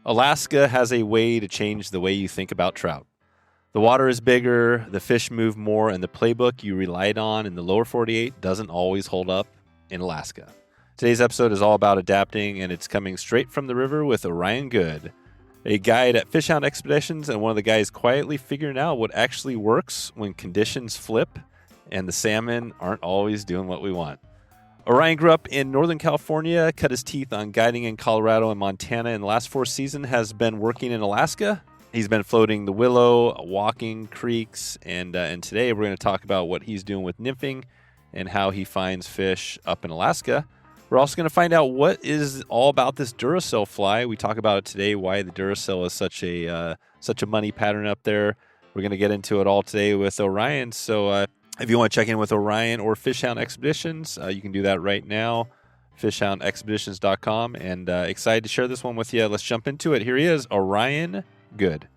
Alaska has a way to change the way you think about trout. The water is bigger, the fish move more, and the playbook you relied on in the lower 48 doesn't always hold up in Alaska. Today's episode is all about adapting, and it's coming straight from the river with Orion Good, a guide at Fish Hound Expeditions and one of the guys quietly figuring out what actually works when conditions flip and the salmon aren't always doing what we want. Orion grew up in Northern California, cut his teeth on guiding in Colorado and Montana, and the last 4 seasons has been working in Alaska. He's been floating the Willow, walking creeks, and today we're going to talk about what he's doing with nymphing and how he finds fish up in Alaska. We're also going to find out what is all about this Duracell fly. We talk about it today, why the Duracell is such a money pattern up there. We're going to get into it all today with Orion. So if you want to check in with Orion or Fish Hound Expeditions, you can do that right now, fishhoundexpeditions.com. And excited to share this one with you. Let's jump into it. Here he is, Orion Good.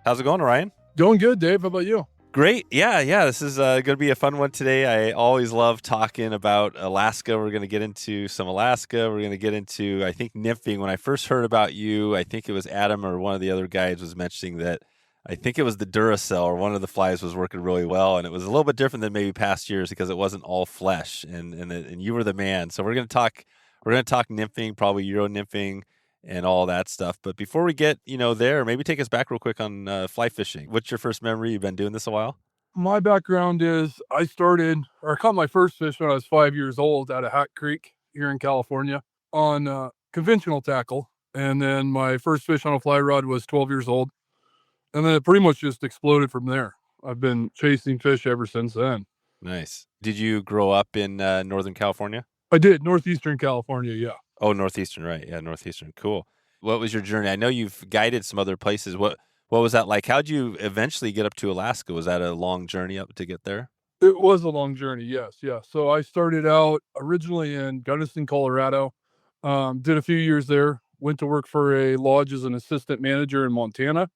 How's it going, Orion? Going good, Dave. How about you? Great. Yeah. This is going to be a fun one today. I always love talking about Alaska. We're going to get into some Alaska. We're going to get into, I think, nymphing. When I first heard about you, I think it was Adam or one of the other guys was mentioning that I think it was the Duracell or one of the flies was working really well, and it was a little bit different than maybe past years because it wasn't all flesh, and you were the man. So we're going to talk nymphing, probably Euro nymphing, and all that stuff. But before we get there, maybe take us back real quick on fly fishing. What's your first memory? You've been doing this a while. My background is I caught my first fish when I was 5 years old out of Hat Creek here in California on conventional tackle, and then my first fish on a fly rod was 12 years old. And then it pretty much just exploded from there. I've been chasing fish ever since then. Nice. Did you grow up in Northern California? I did. Northeastern California, yeah. Oh, Northeastern, right. Yeah, Northeastern. Cool. What was your journey? I know you've guided some other places. What was that like? How'd you eventually get up to Alaska? Was that a long journey up to get there? It was a long journey, yes. Yeah. So I started out originally in Gunnison, Colorado. Did a few years there. Went to work for a lodge as an assistant manager in Montana.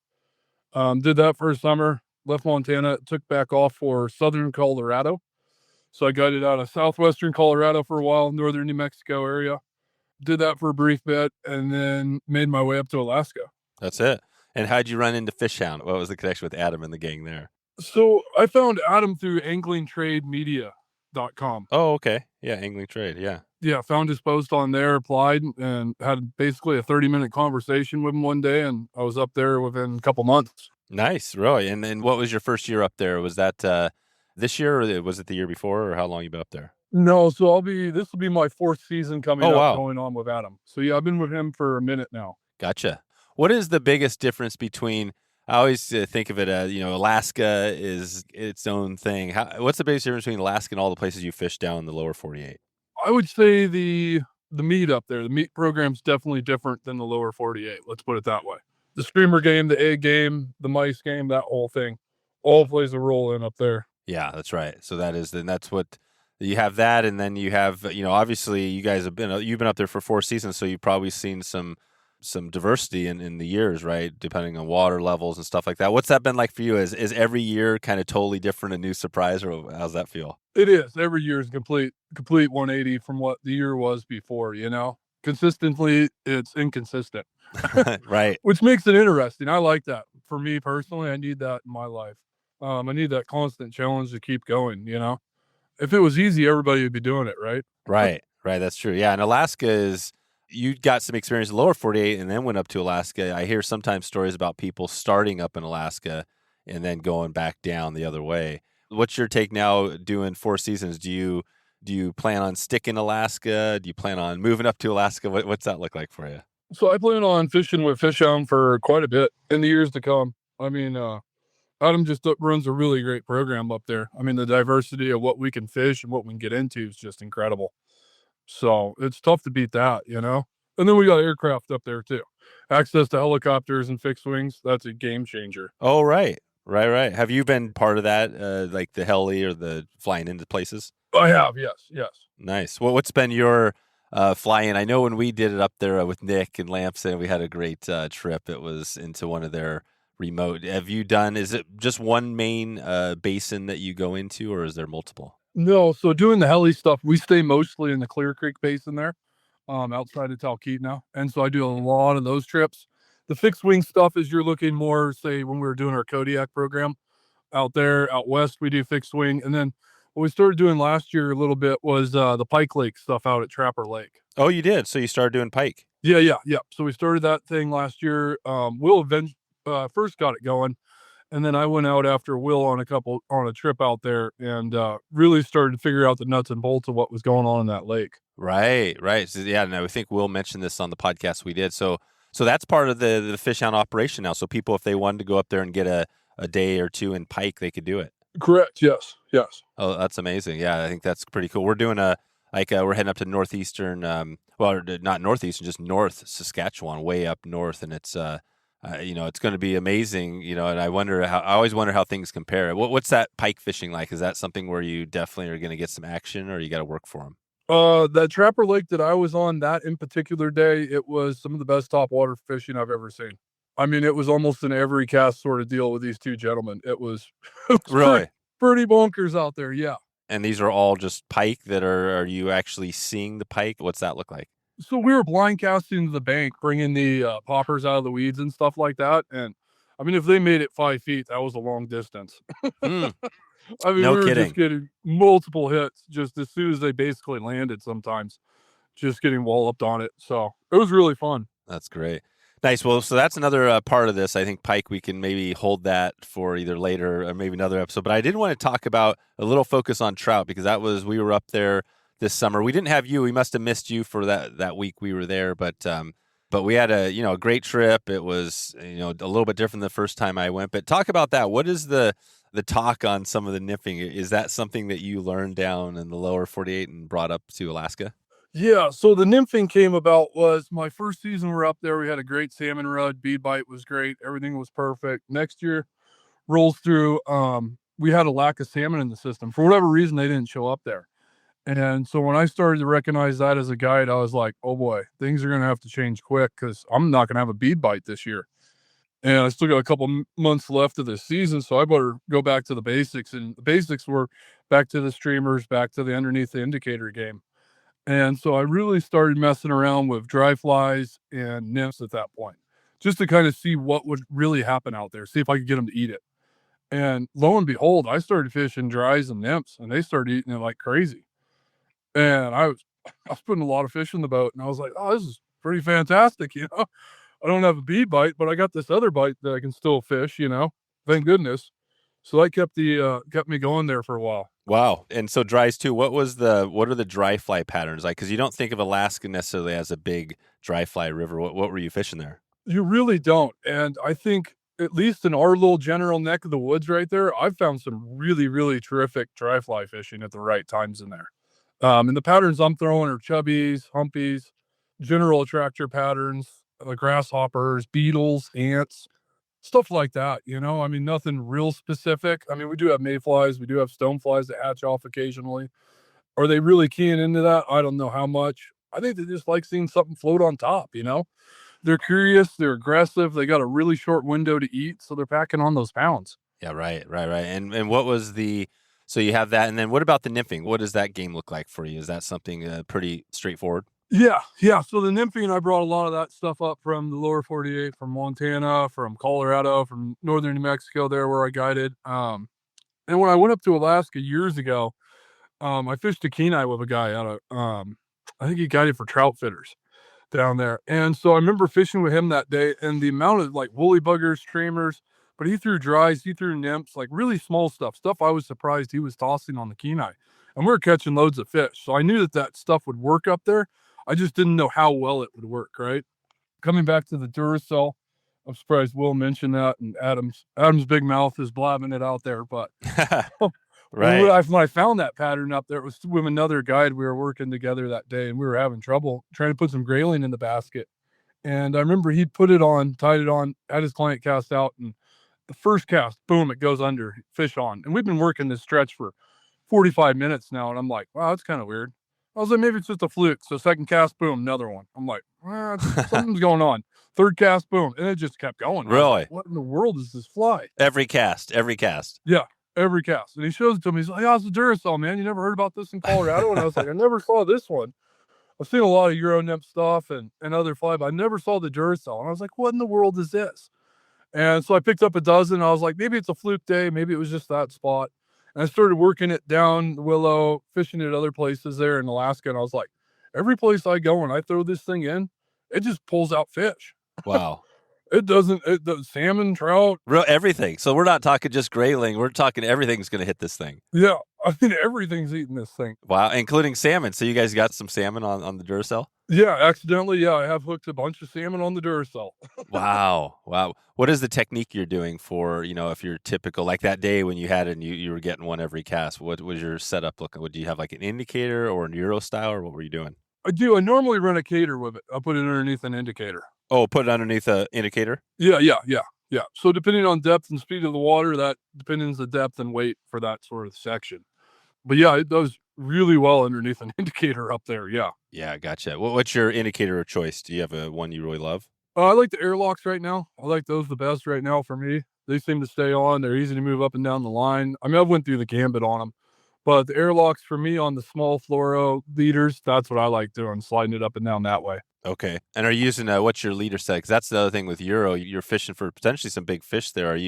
Did that for a summer, left Montana, took back off for southern Colorado. So I guided out of southwestern Colorado for a while, northern New Mexico area. Did that for a brief bit, and then made my way up to Alaska. That's it. And how'd you run into Fish Hound? What was the connection with Adam and the gang there? So I found Adam through anglingtrademedia.com. Oh, okay. Yeah, Angling Trade, yeah. Yeah, found his post on there, applied, and had basically a 30-minute conversation with him one day, and I was up there within a couple months. Nice, really. And what was your first year up there? Was that this year, or was it the year before, or how long you been up there? No, so this will be my 4th season coming wow. going on with Adam. So yeah, I've been with him for a minute now. Gotcha. What is the biggest difference between, I always think of it as, Alaska is its own thing. What's the biggest difference between Alaska and all the places you fish down in the lower 48? I would say the meat up there. The meat program's definitely different than the lower 48. Let's put it that way. The streamer game, the egg game, the mice game, that whole thing, all plays a role in up there. Yeah, that's right. So that's what you have that, and then you have obviously you guys you've been up there for 4 seasons, so you've probably seen some diversity in the years, right? Depending on water levels and stuff like that. What's that been like for you? Is every year kind of totally different, a new surprise, or how's that feel? It is. Every year is complete 180 from what the year was before, Consistently, it's inconsistent. Right. Which makes it interesting. I like that. For me personally, I need that in my life. I need that constant challenge to keep going, If it was easy, everybody would be doing it, right? Right. That's true. Yeah, and Alaska you got some experience in the lower 48 and then went up to Alaska. I hear sometimes stories about people starting up in Alaska and then going back down the other way. What's your take now doing 4 seasons? Do you plan on sticking Alaska? Do you plan on moving up to Alaska? What's that look like for you? So I plan on fishing with Fish Hound for quite a bit in the years to come. I mean, Adam just runs a really great program up there. I mean, the diversity of what we can fish and what we can get into is just incredible. So it's tough to beat that, And then we got aircraft up there too. Access to helicopters and fixed wings. That's a game changer. Oh, right. Have you been part of that, like the heli or the flying into places? I have, yes. Nice. Well, what's been your fly-in? I know when we did it up there with Nick and Lamson, we had a great trip. It was into one of their remote. Is it just one main basin that you go into, or is there multiple? No, so doing the heli stuff, we stay mostly in the Clear Creek Basin there. outside of Talkeetna. And so I do a lot of those trips. The fixed wing stuff is you're looking more, say, when we were doing our Kodiak program out there, out west, we do fixed wing. And then what we started doing last year a little bit was the Pike Lake stuff out at Trapper Lake. Oh, you did. So you started doing pike. Yeah. So we started that thing last year. Will first got it going. And then I went out after Will on a trip out there and really started to figure out the nuts and bolts of what was going on in that lake. Right. So, yeah, no, I think Will mentioned this on the podcast we did. So that's part of the fish hound operation now. So people, if they wanted to go up there and get a day or two in pike, they could do it. Correct. Yes. Oh, that's amazing. Yeah, I think that's pretty cool. We're doing we're heading up to northeastern, not northeastern, just North Saskatchewan, way up north, and it's it's going to be amazing. And I always wonder how things compare. What's that pike fishing like? Is that something where you definitely are going to get some action, or you got to work for them? That Trapper Lake that I was on that in particular day, it was some of the best top water fishing I've ever seen. I mean, it was almost an every cast sort of deal with these two gentlemen. It was Really pretty bonkers out there. Yeah. And these are all just pike that are you actually seeing the pike? What's that look like? So we were blind casting to the bank, bringing the poppers out of the weeds and stuff like that. And I mean, if they made it 5 feet, that was a long distance. Mm. I mean, No we were kidding. just getting multiple hits just as soon as they basically landed sometimes, just getting walloped on it. So it was really fun. That's great. Nice. Well, so that's another part of this. I think pike, we can maybe hold that for either later or maybe another episode. But I did want to talk about a little focus on trout because we were up there this summer. We didn't have you. We must have missed you for that week we were there. But we had a great trip. It was a little bit different the first time I went. But talk about that. What is the talk on some of the nymphing? Is that something that you learned down in the lower 48 and brought up to Alaska? Yeah, so the nymphing came about was my first season we're up there. We had a great salmon run. Bead bite was great. Everything was perfect. Next year rolls through. We had a lack of salmon in the system. For whatever reason, they didn't show up there. And so when I started to recognize that as a guide, I was like, oh boy, things are going to have to change quick because I'm not going to have a bead bite this year. And I still got a couple months left of this season, so I better go back to the basics. And the basics were back to the streamers, back to the underneath the indicator game. And so I really started messing around with dry flies and nymphs at that point, just to kind of see what would really happen out there, see if I could get them to eat it. And lo and behold, I started fishing dries and nymphs, and they started eating it like crazy. And I was putting a lot of fish in the boat, and I was like, oh, this is pretty fantastic, I don't have a bead bite, but I got this other bite that I can still fish, thank goodness. So that kept me going there for a while. Wow. And so dries too. What are the dry fly patterns like? Because you don't think of Alaska necessarily as a big dry fly river. What were you fishing there? You really don't. And I think at least in our little general neck of the woods right there, I've found some really, really terrific dry fly fishing at the right times in there. And the patterns I'm throwing are chubbies, humpies, general attractor patterns, the grasshoppers, beetles, ants, stuff like that. I mean, nothing real specific. I mean, we do have mayflies, we do have stoneflies that hatch off occasionally. Are they really keying into that? I don't know how much. I think they just like seeing something float on top, They're curious, they're aggressive, they got a really short window to eat, so they're packing on those pounds. Yeah, right. And what was so you have that, and then what about the nymphing? What does that game look like for you? Is that something pretty straightforward? Yeah. So the nymphing, I brought a lot of that stuff up from the lower 48, from Montana, from Colorado, from northern New Mexico there where I guided. And when I went up to Alaska years ago, I fished a Kenai with a guy out of, I think he guided for trout fitters down there. And so I remember fishing with him that day and the amount of like woolly buggers, streamers, but he threw dries, he threw nymphs, like really small stuff I was surprised he was tossing on the Kenai. And we were catching loads of fish. So I knew that stuff would work up there. I just didn't know how well it would work, right? Coming back to the Duracell, I'm surprised Will mentioned that, and Adam's big mouth is blabbing it out there. But right. when I found that pattern up there, it was with another guide. We were working together that day, and we were having trouble trying to put some grayling in the basket. And I remember he put it on, tied it on, had his client cast out, and the first cast, boom, it goes under, fish on. And we've been working this stretch for 45 minutes now, and I'm like, wow, that's kind of weird. I was like, maybe it's just a fluke. So second cast, boom, another one. I'm like, something's going on. Third cast, boom. And it just kept going. Really? Like, what in the world is this fly? Every cast. Yeah, every cast. And he shows it to me. He's like, oh, it's a Duracell, man. You never heard about this in Colorado? And I was like, I never saw this one. I've seen a lot of Euro nymph stuff and other fly, but I never saw the Duracell. And I was like, what in the world is this? And so I picked up a dozen. I was like, maybe it's a fluke day. Maybe it was just that spot. And I started working it down the Willow, fishing at other places there in Alaska. And I was like, every place I go and I throw this thing in, it just pulls out fish. Wow. It doesn't, it does salmon, trout. Real everything. So we're not talking just grayling. We're talking everything's going to hit this thing. Yeah. I mean, everything's eating this thing. Wow. Including salmon. So you guys got some salmon on the Duracell? Yeah. Accidentally. Yeah. I have hooked a bunch of salmon on the Duracell. Wow. Wow. What is the technique you're doing for, if you're typical, like that day when you had it and you were getting one every cast, what was your setup looking? Would you have like an indicator or an Euro style, or what were you doing? I do. I normally run a cater with it. I put it underneath an indicator. Oh, put it underneath an indicator? Yeah. So depending on depth and speed of the water, that depends the depth and weight for that sort of section. But yeah, it does really well underneath an indicator up there. Yeah. Yeah, gotcha. What's your indicator of choice? Do you have a one you really love? I like the airlocks right now. I like those the best right now for me. They seem to stay on. They're easy to move up and down the line. I mean, I went through the gambit on them, but the airlocks for me on the small fluoro leaders, that's what I like doing, sliding it up and down that way. Okay. And are you using what's your leader set? Because that's the other thing with Euro. You're fishing for potentially some big fish there.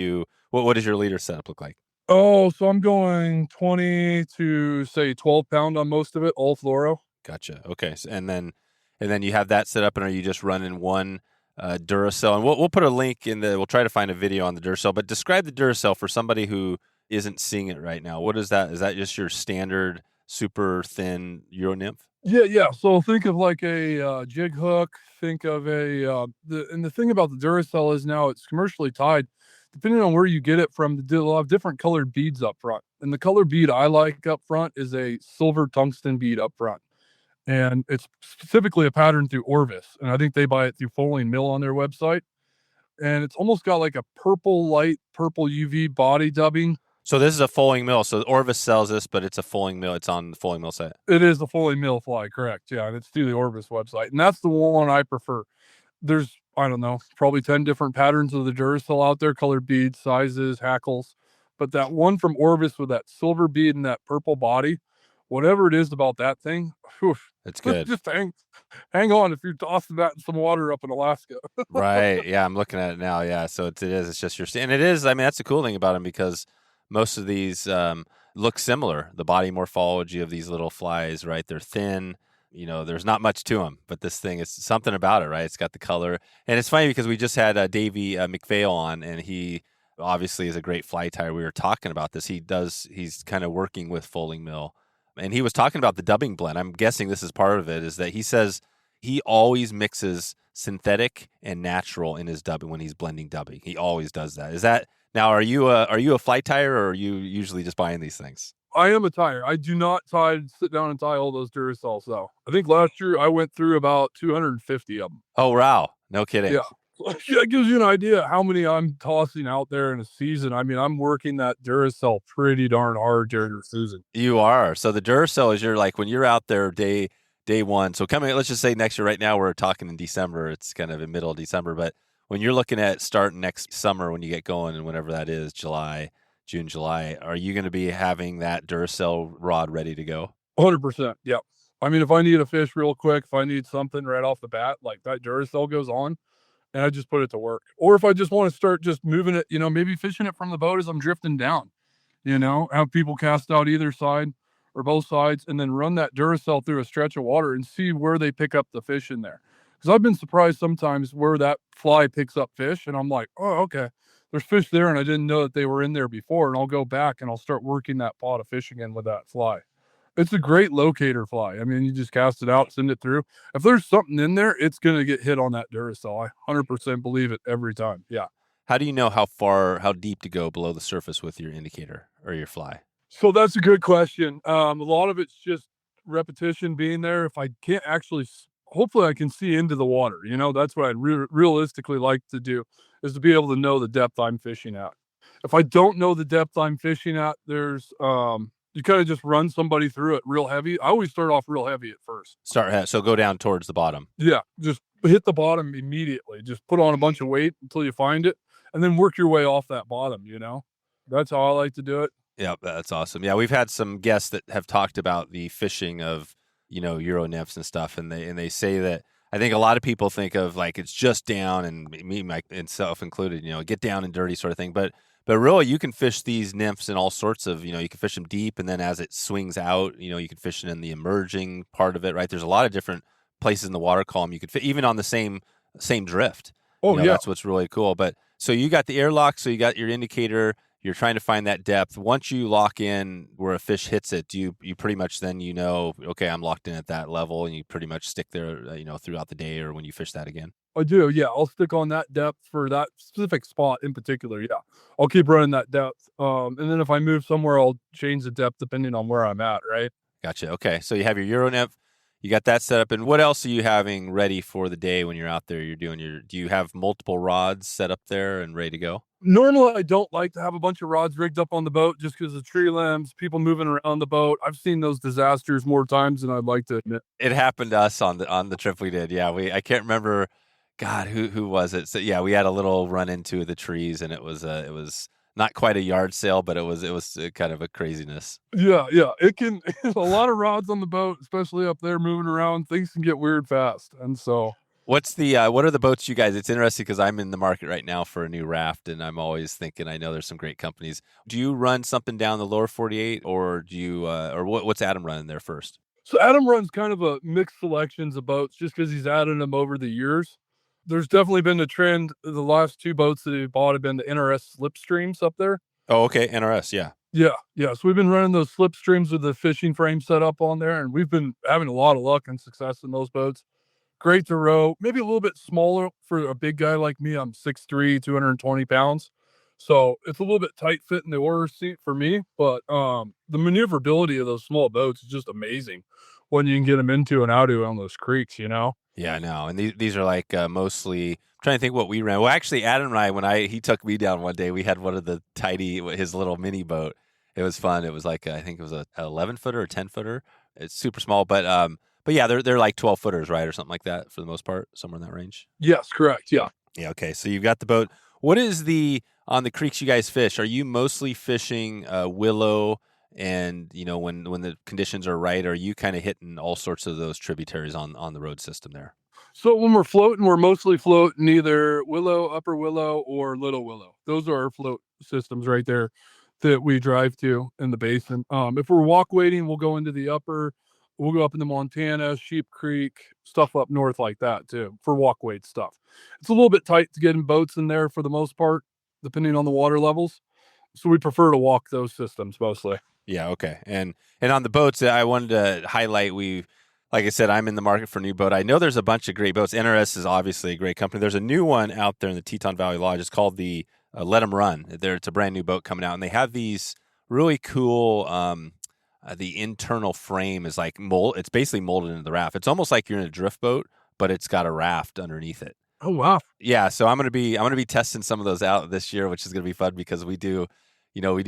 What does your leader setup look like? Oh, so I'm going 20 to say 12 pound on most of it, all fluoro. Gotcha. Okay. And then you have that set up, and are you just running one Duracell? And we'll put a link we'll try to find a video on the Duracell, but describe the Duracell for somebody who isn't seeing it right now. What is that? Is that just your standard super thin Euro nymph? Yeah. So think of like a jig hook. Think of the thing about the Duracell is now it's commercially tied. Depending on where you get it from, they'll have different colored beads up front. And the color bead I like up front is a silver tungsten bead up front. And it's specifically a pattern through Orvis. And I think they buy it through Foaling Mill on their website. And it's almost got like a light purple UV body dubbing. So this is a Foaling Mill. So Orvis sells this, but it's a Foaling Mill. It's on the Foaling Mill site. It is the Foaling Mill fly, correct. Yeah. And it's through the Orvis website. And that's the one I prefer. There's, I don't know, probably 10 different patterns of the Duracell out there, colored beads, sizes, hackles. But that one from Orvis with that silver bead and that purple body, whatever it is about that thing, whew, It's good. just hang on if you're tossing that in some water up in Alaska. Right. Yeah, I'm looking at it now. Yeah, so it is. It's just and it is. I mean, that's the cool thing about them, because most of these look similar. The body morphology of these little flies, right? They're thin. There's not much to them, but this thing is something about it, right? It's got the color, and it's funny because we just had Davey McPhail on, and he obviously is a great fly tyer. We were talking about this. He's kind of working with Foaling Mill, and he was talking about the dubbing blend. I'm guessing this is part of it. Is that he says he always mixes synthetic and natural in his dubbing when he's blending dubbing. He always does that. Is that now? Are you a fly tyer, or are you usually just buying these things? I am a tyer. I do not sit down and tie all those Duracells, though. I think last year I went through about 250 of them. Oh, wow. No kidding. Yeah. That gives you an idea how many I'm tossing out there in a season. I mean, I'm working that Duracell pretty darn hard during the season. You are. So the Duracell is when you're out there day one. So let's just say next year, right now we're talking in December. It's kind of in middle of December, but when you're looking at starting next summer, when you get going and whenever that is, June, July, are you going to be having that Duracell rod ready to go? 100%. Yep. I mean, if I need a fish real quick, if I need something right off the bat, like that Duracell goes on, and I just put it to work. Or if I just want to start just moving it, maybe fishing it from the boat as I'm drifting down, have people cast out either side or both sides, and then run that Duracell through a stretch of water and see where they pick up the fish in there. Because I've been surprised sometimes where that fly picks up fish, and I'm like, oh, okay. There's fish there, and I didn't know that they were in there before, and I'll go back and I'll start working that pot of fish again with that fly. It's a great locator fly. I mean, you just cast it out, send it through. If there's something in there, it's going to get hit on that Duracell. I 100% believe it every time. Yeah. How do you know how deep to go below the surface with your indicator or your fly? So that's a good question. A lot of it's just repetition being there. If I can't actually, hopefully I can see into the water. That's what I'd realistically like to do, is to be able to know the depth I'm fishing at. If I don't know the depth I'm fishing at, there's you kind of just run somebody through it real heavy. I always start off real heavy at first. So go down towards the bottom. Yeah, just hit the bottom immediately. Just put on a bunch of weight until you find it, and then work your way off that bottom. That's how I like to do it. Yeah, that's awesome. Yeah, we've had some guests that have talked about the fishing of Euro nymphs and stuff, and they say that I think a lot of people think of like it's just down, and me myself included, get down and dirty sort of thing, but really you can fish these nymphs in all sorts of, you can fish them deep, and then as it swings out, you can fish it in the emerging part of it, right? There's a lot of different places in the water column you could fit, even on the same drift. Oh, yeah. That's what's really cool. But so you got the airlock, so you got your indicator. You're trying to find that depth. Once you lock in where a fish hits it, do you pretty much then okay, I'm locked in at that level, and you pretty much stick there, throughout the day or when you fish that again? I do, yeah. I'll stick on that depth for that specific spot in particular. Yeah, I'll keep running that depth. And then if I move somewhere, I'll change the depth depending on where I'm at. Right. Gotcha. Okay, so you have your Euro nymph, you got that set up, and what else are you having ready for the day when you're out there? Do you have multiple rods set up there and ready to go? Normally, I don't like to have a bunch of rods rigged up on the boat just because of tree limbs, people moving around the boat. I've seen those disasters more times than I'd like to admit. It happened to us on the trip we did. Yeah, I can't remember. God, who was it? So yeah, we had a little run into the trees, and it was not quite a yard sale, but it was kind of a craziness. Yeah, yeah. It can a lot of rods on the boat, especially up there moving around. Things can get weird fast, and so What are the boats you guys? It's interesting because I'm in the market right now for a new raft, and I'm always thinking I know there's some great companies. Do you run something down the lower 48, or do you what's Adam running there first? So Adam runs kind of a mixed selections of boats just because he's added them over the years. There's definitely been a trend. The last two boats that he bought have been the NRS Slipstreams up there. Oh, okay, NRS, yeah. Yeah, yeah. So we've been running those Slipstreams with the fishing frame set up on there, and we've been having a lot of luck and success in those boats. Great to row, maybe a little bit smaller for a big guy like me. I'm 6'3", 220 pounds. So it's a little bit tight fit in the oar seat for me, but the maneuverability of those small boats is just amazing when you can get them into and out of on those creeks. Yeah, I know. And these are like mostly. I'm trying to think what we ran. Well, actually, Adam and I, he took me down one day, we had one of the his little mini boat. It was fun. It was like I think it was a 11-footer or 10-footer. It's super small, but yeah, they're like 12-footers, right, or something like that for the most part, somewhere in that range. Yes, correct. Yeah. Yeah. Okay. So you've got the boat. What is on the creeks you guys fish? Are you mostly fishing willow? And when the conditions are right, are you kind of hitting all sorts of those tributaries on the road system there? So when we're floating, we're mostly floating either willow, upper willow, or little willow. Those are our float systems right there that we drive to in the basin. If we're walk wading, we'll go into the upper. We'll go up into Montana, Sheep Creek, stuff up north like that too for walk wade stuff. It's a little bit tight to get in boats in there for the most part, depending on the water levels. So we prefer to walk those systems mostly. Yeah, okay. And on the boats, I wanted to highlight, like I said, I'm in the market for a new boat. I know there's a bunch of great boats. NRS is obviously a great company. There's a new one out there in the Teton Valley Lodge. It's called the Let 'em Run. It's a brand new boat coming out, and they have these really cool. The internal frame is like it's basically molded into the raft. It's almost like you're in a drift boat, but it's got a raft underneath it. Oh, wow. Yeah, so I'm gonna be testing some of those out this year, which is gonna be fun because we do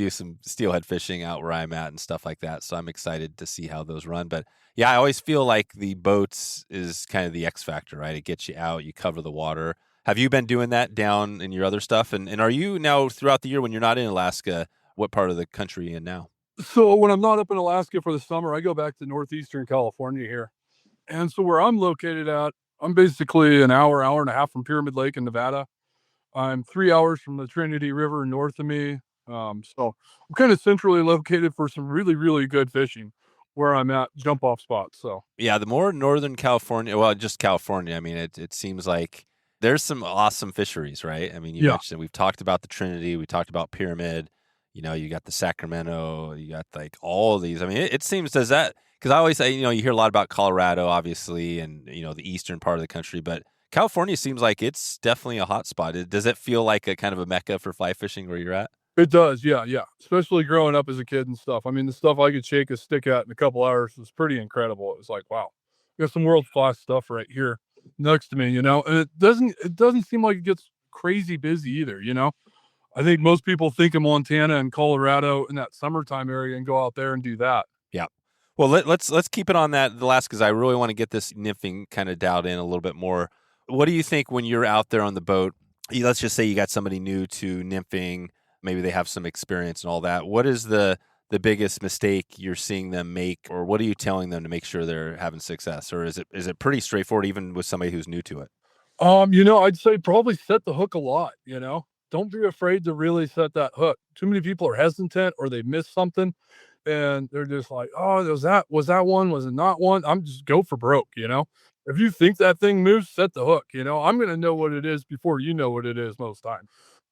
some steelhead fishing out where I'm at and stuff like that. So I'm excited to see how those run. But yeah, I always feel like the boats is kind of the X factor, right? It gets you out, you cover the water. Have you been doing that down in your other stuff? And are you now throughout the year when you're not in Alaska, what part of the country are you in now? So when I'm not up in Alaska for the summer, I go back to northeastern California here. And so where I'm located at, I'm basically an hour and a half from Pyramid Lake in Nevada. I'm 3 hours from the Trinity River north of me. So I'm kind of centrally located for some really, really good fishing where I'm at, jump off spots. So yeah, the more northern California, well, just California. I mean, it seems like there's some awesome fisheries, right? I mean, you mentioned we've talked about the Trinity, we talked about Pyramid. You got the Sacramento, you got like all of these. I mean, it seems because I always say, you hear a lot about Colorado, obviously, and the eastern part of the country, but California seems like it's definitely a hot spot. Does it feel like a kind of a mecca for fly fishing where you're at? It does, yeah, yeah. Especially growing up as a kid and stuff. I mean, the stuff I could shake a stick at in a couple hours was pretty incredible. It was like, wow, we got some world class stuff right here next to me, and it doesn't seem like it gets crazy busy either. I think most people think of Montana and Colorado in that summertime area and go out there and do that. Yeah. Well, let's keep it on that the last, because I really want to get this nymphing kind of dialed in a little bit more. What do you think when you're out there on the boat? Let's just say you got somebody new to nymphing. Maybe they have some experience and all that. What is the the biggest mistake you're seeing them make, or what are you telling them to make sure they're having success? Or is it pretty straightforward even with somebody who's new to it? I'd say probably set the hook a lot, you know? Don't be afraid to really set that hook. Too many people are hesitant or they miss something and they're just like, "Oh, was that one? Was it not one?" I'm just go for broke, you know? If you think that thing moves, set the hook, you know? I'm gonna know what it is before you know what it is most time.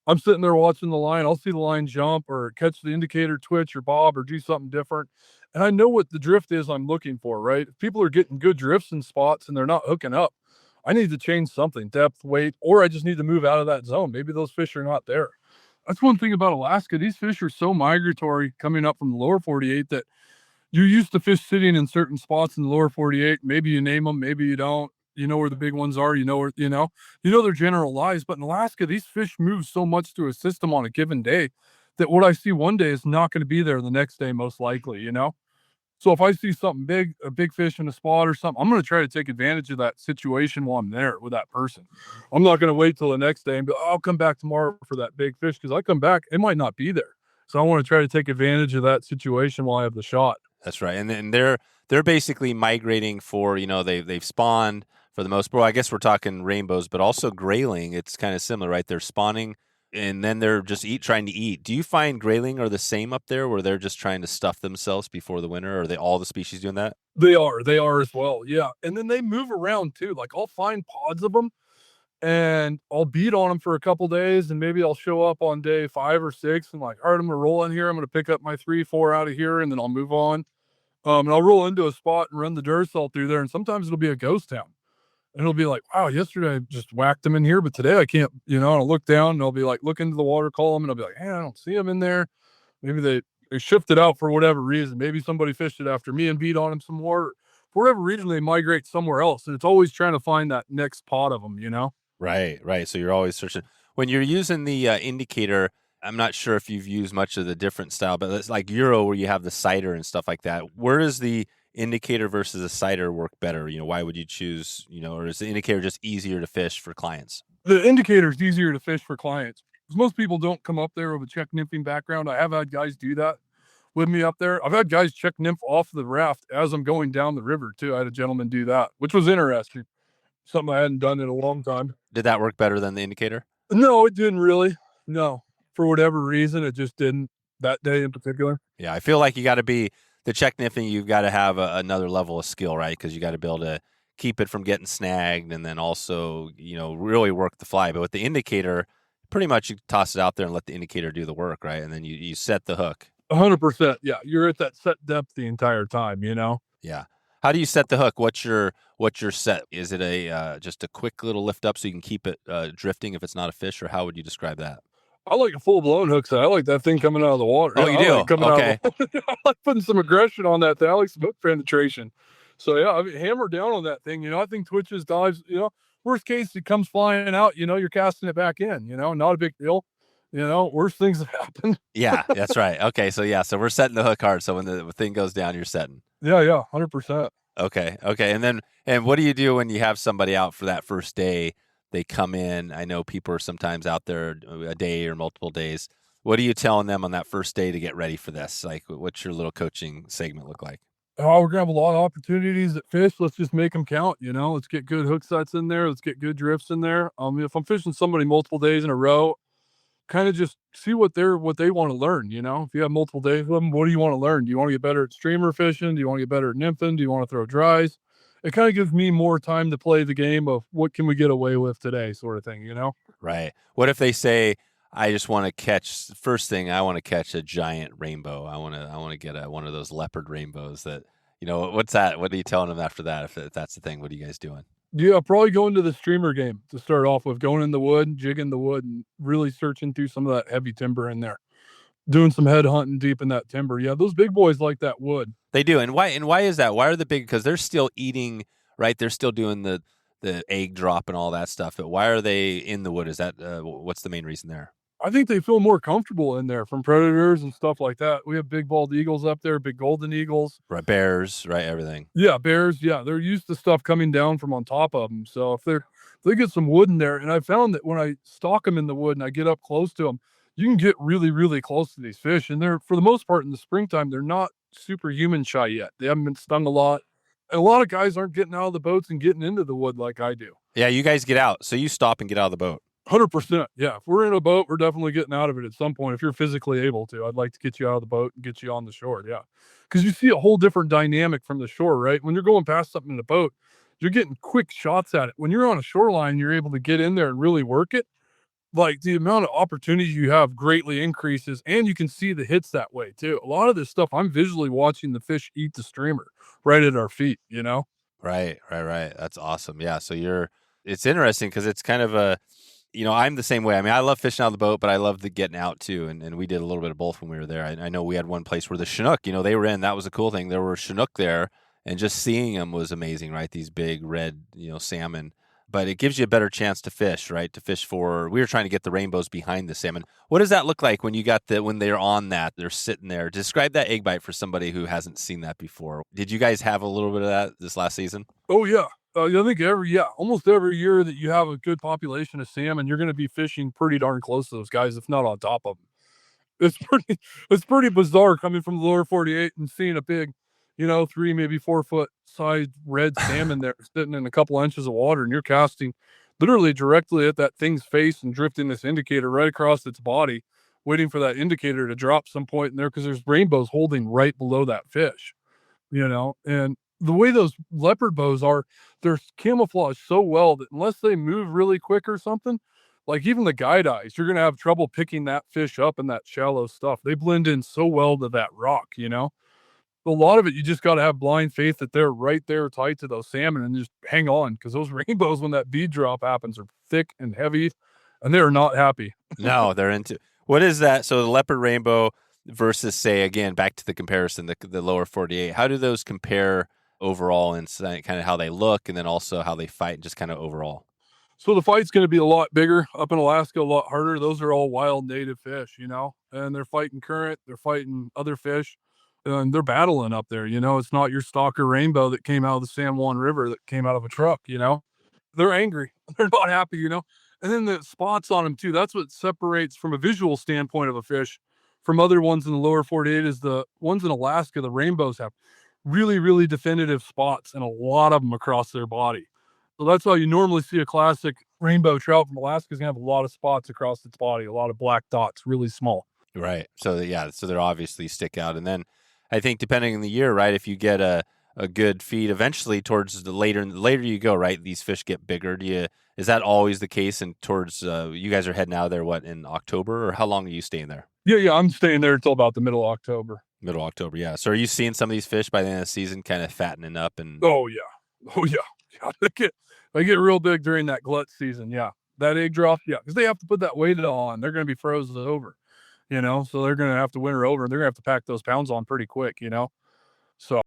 I'm sitting there watching the line, I'll see the line jump or catch the indicator twitch or bob or do something different, and I know what the drift is I'm looking for, right? If people are getting good drifts in spots and they're not hooking up, I need to change something, depth, weight, or I just need to move out of that zone. Maybe those fish are not there. That's one thing about Alaska. These fish are so migratory coming up from the lower 48 that you're used to fish sitting in certain spots in the lower 48. Maybe you name them, maybe you don't. You know where the big ones are. You know their general lies. But in Alaska, these fish move so much through a system on a given day that what I see one day is not going to be there the next day, most likely. So if I see something big, a big fish in a spot or something, I'm going to try to take advantage of that situation while I'm there with that person. I'm not going to wait till the next day and be, I'll come back tomorrow for that big fish because I come back, it might not be there. So I want to try to take advantage of that situation while I have the shot. That's right. And then they're basically migrating for, they've spawned for the most part. I guess we're talking rainbows, but also grayling. It's kind of similar, right? They're spawning and then they're just trying to eat. Do you find grayling are the same up there where they're just trying to stuff themselves before the winter? Or are they all the species doing that? They are as well. Yeah. And then they move around too. Like I'll find pods of them and I'll beat on them for a couple days and maybe I'll show up on day 5 or 6 and like, all right, I'm going to roll in here. I'm going to pick up my 3, 4 out of here and then I'll move on. And I'll roll into a spot and run the Duracell through there. And sometimes it'll be a ghost town. And it'll be like, wow, yesterday I just whacked them in here, but today I can't, and I'll look down and I'll be like, look into the water column and I'll be like, hey, I don't see them in there. Maybe they shifted out for whatever reason. Maybe somebody fished it after me and beat on them some more. For whatever reason, they migrate somewhere else. And it's always trying to find that next pot of them. Right, right. So you're always searching. When you're using the indicator, I'm not sure if you've used much of the different style, but it's like Euro where you have the sighter and stuff like that. Where does the indicator versus a sighter work better? Why would you choose, or is the indicator just easier to fish for clients? The indicator is easier to fish for clients because most people don't come up there with a check nymphing background. I have had guys do that with me up there. I've had guys check nymph off the raft as I'm going down the river too. I had a gentleman do that, which was interesting. Something I hadn't done in a long time. Did that work better than the indicator? No, it didn't really. No, for whatever reason, it just didn't that day in particular. Yeah, I feel like you got to be the check nymphing. You've got to have another level of skill, right? Because you got to be able to keep it from getting snagged, and then also, really work the fly. But with the indicator, pretty much you toss it out there and let the indicator do the work, right? And then you set the hook. 100%. Yeah, you're at that set depth the entire time. Yeah. How do you set the hook? What's your set? Is it just a quick little lift up so you can keep it drifting if it's not a fish, or how would you describe that? I like a full blown hook set. I like that thing coming out of the water. Oh, you do? Okay. I like putting some aggression on that thing. I like some hook penetration. So yeah, I mean, hammer down on that thing. I think twitches, dives. Worst case, it comes flying out. You're casting it back in. Not a big deal. Worst things have happened. Yeah, that's right. Okay, so we're setting the hook hard. So when the thing goes down, you're setting. Yeah, 100%. Okay, and what do you do when you have somebody out for that first day? They come in. I know people are sometimes out there a day or multiple days. What are you telling them on that first day to get ready for this? Like, what's your little coaching segment look like? Oh, we're gonna have a lot of opportunities at fish. Let's just make them count. Let's get good hook sets in there. Let's get good drifts in there. If I'm fishing somebody multiple days in a row, kind of just see what they want to learn. If you have multiple days with them, what do you want to learn? Do you want to get better at streamer fishing? Do you want to get better at nymphing? Do you want to throw dries? It kind of gives me more time to play the game of what can we get away with today, sort of thing. Right. What if they say, I just want to catch, first thing, I want to catch a giant rainbow. I want to get one of those leopard rainbows that, what's that? What are you telling them after that? If that's the thing, what are you guys doing? Yeah, probably going to the streamer game to start off with, going in the wood, jigging the wood, and really searching through some of that heavy timber in there. Doing some head hunting deep in that timber. Yeah, those big boys like that wood. They do. And why is that? Why are the big? Because they're still eating, right? They're still doing the egg drop and all that stuff. But why are they in the wood? Is that what's the main reason there? I think they feel more comfortable in there from predators and stuff like that. We have big bald eagles up there, big golden eagles. Right, bears, right, everything. Yeah, bears. Yeah, they're used to stuff coming down from on top of them. So if they get some wood in there, and I found that when I stalk them in the wood and I get up close to them, you can get really, really close to these fish. And they're, for the most part, in the springtime, they're not super human shy yet. They haven't been stung a lot. And a lot of guys aren't getting out of the boats and getting into the wood like I do. Yeah, you guys get out. So you stop and get out of the boat. 100%. Yeah. If we're in a boat, we're definitely getting out of it at some point. If you're physically able to, I'd like to get you out of the boat and get you on the shore. Yeah. Because you see a whole different dynamic from the shore, right? When you're going past something in the boat, you're getting quick shots at it. When you're on a shoreline, you're able to get in there and really work it. Like the amount of opportunities you have greatly increases, and you can see the hits that way too. A lot of this stuff, I'm visually watching the fish eat the streamer right at our feet, you know? Right, right, right. That's awesome. Yeah. So it's interesting because it's kind of I'm the same way. I mean, I love fishing out of the boat, but I love the getting out too. And we did a little bit of both when we were there. I know we had one place where the Chinook, they were in. That was a cool thing. There were Chinook there, and just seeing them was amazing, right? These big red, salmon. But it gives you a better chance to fish, right? We were trying to get the rainbows behind the salmon. What does that look like when when they're on that, they're sitting there? Describe that egg bite for somebody who hasn't seen that before. Did you guys have a little bit of that this last season? Oh yeah. I think almost every year that you have a good population of salmon, you're going to be fishing pretty darn close to those guys, if not on top of them. It's pretty, it's pretty bizarre coming from the lower 48 and seeing a big, 3, maybe 4 foot sized red salmon there sitting in a couple inches of water, and you're casting literally directly at that thing's face and drifting this indicator right across its body, waiting for that indicator to drop some point in there because there's rainbows holding right below that fish, and the way those leopard bows are, they're camouflaged so well that unless they move really quick or something, like even the guide eyes, you're gonna have trouble picking that fish up in that shallow stuff. They blend in so well to that rock. A lot of it, you just got to have blind faith that they're right there tied to those salmon and just hang on, because those rainbows, when that bead drop happens, are thick and heavy, and they are not happy. No, they're into what is that? So the leopard rainbow versus, say, again, back to the comparison, the lower 48. How do those compare overall in kind of how they look and then also how they fight and just kind of overall? So the fight's going to be a lot bigger up in Alaska, a lot harder. Those are all wild native fish, and they're fighting current, they're fighting other fish, and they're battling up there. It's not your stalker rainbow that came out of the San Juan River that came out of a truck. They're angry, they're not happy. And then the spots on them too. That's what separates from a visual standpoint of a fish from other ones in the lower 48 is the ones in Alaska, the rainbows have really, really definitive spots and a lot of them across their body. So that's how you normally see a classic rainbow trout from Alaska is gonna have a lot of spots across its body, a lot of black dots, really small. Right. So yeah, so they're obviously stick out. And then I think depending on the year, right, if you get a good feed eventually towards the later you go, right, these fish get bigger. Is that always the case? And towards you guys are heading out there in October, or how long are you staying there? Yeah, I'm staying there until about the middle of October. Middle of October, yeah. So are you seeing some of these fish by the end of the season kind of fattening up and Oh yeah. Oh yeah. Yeah. They get real big during that glut season. Yeah. That egg drop, yeah, because they have to put that weight on. They're gonna be frozen over, so they're gonna have to winter over and they're gonna have to pack those pounds on pretty quick. So